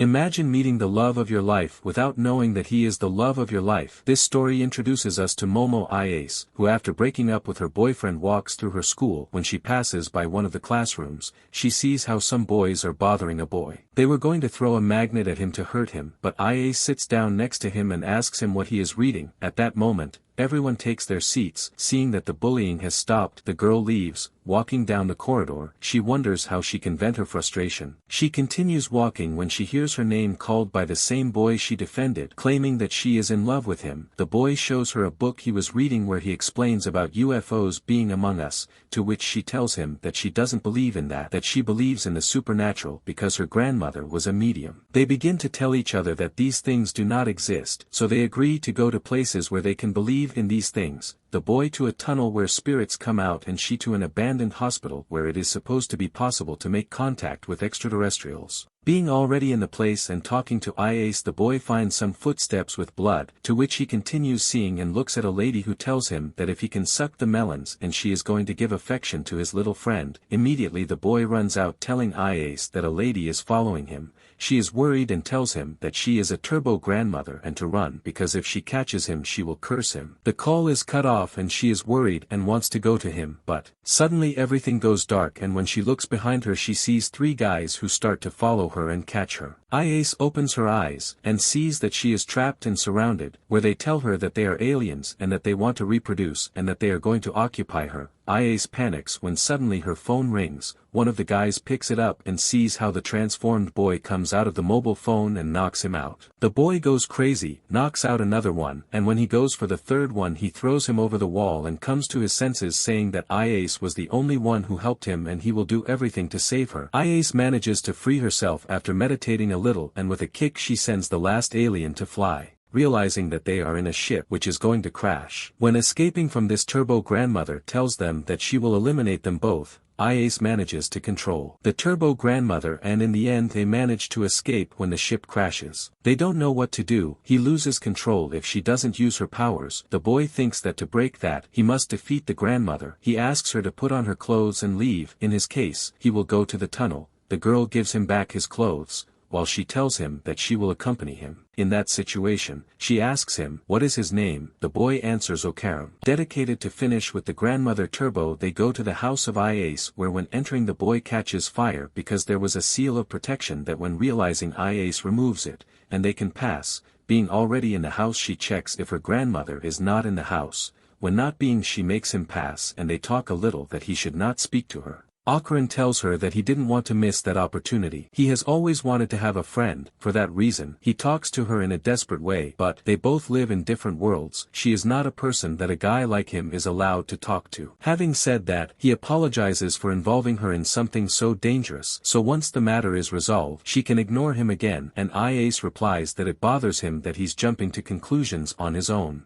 Imagine meeting the love of your life without knowing that he is the love of your life. This story introduces us to Momo Ayase, who after breaking up with her boyfriend walks through her school. When she passes by one of the classrooms, she sees how some boys are bothering a boy. They were going to throw a magnet at him to hurt him, but Ayase sits down next to him and asks him what he is reading. At that moment, everyone takes their seats. Seeing that the bullying has stopped, the girl leaves. Walking down the corridor, she wonders how she can vent her frustration. She continues walking when she hears her name called by the same boy she defended, claiming that she is in love with him. The boy shows her a book he was reading where he explains about UFOs being among us, to which she tells him that she doesn't believe in that she believes in the supernatural because her grandmother was a medium. They begin to tell each other that these things do not exist, so they agree to go to places where they can believe in these things. The boy to a tunnel where spirits come out and she to an abandoned hospital where it is supposed to be possible to make contact with extraterrestrials. Being already in the place and talking to Ayase, the boy finds some footsteps with blood, to which he continues seeing and looks at a lady who tells him that if he can suck the melons and she is going to give affection to his little friend. Immediately the boy runs out telling Ayase that a lady is following him. She is worried and tells him that she is a turbo grandmother and to run because if she catches him she will curse him. The call is cut off and she is worried and wants to go to him, but suddenly everything goes dark and when she looks behind her she sees three guys who start to follow her and catch her. Ayase opens her eyes and sees that she is trapped and surrounded, where they tell her that they are aliens and that they want to reproduce and that they are going to occupy her. Ayase panics when suddenly her phone rings. One of the guys picks it up and sees how the transformed boy comes out of the mobile phone and knocks him out. The boy goes crazy, knocks out another one, and when he goes for the third one he throws him over the wall and comes to his senses saying that Ayase was the only one who helped him and he will do everything to save her. Ayase manages to free herself after meditating a little and with a kick she sends the last alien to fly, realizing that they are in a ship which is going to crash. When escaping from this turbo grandmother tells them that she will eliminate them both, Ayase manages to control the turbo grandmother and in the end they manage to escape when the ship crashes. They don't know what to do. He loses control if she doesn't use her powers. The boy thinks that to break that, he must defeat the grandmother. He asks her to put on her clothes and leave. In his case, he will go to the tunnel. The girl gives him back his clothes, while she tells him that she will accompany him. In that situation, she asks him, what is his name? The boy answers Okaram. Dedicated to finish with the grandmother turbo, they go to the house of Ayase where when entering the boy catches fire because there was a seal of protection that when realizing Ayase removes it, and they can pass. Being already in the house she checks if her grandmother is not in the house. When not being she makes him pass and they talk a little that he should not speak to her. Okaran tells her that he didn't want to miss that opportunity. He has always wanted to have a friend. For that reason, he talks to her in a desperate way, but they both live in different worlds. She is not a person that a guy like him is allowed to talk to. Having said that, he apologizes for involving her in something so dangerous. So once the matter is resolved, she can ignore him again, and Ayase replies that it bothers him that he's jumping to conclusions on his own.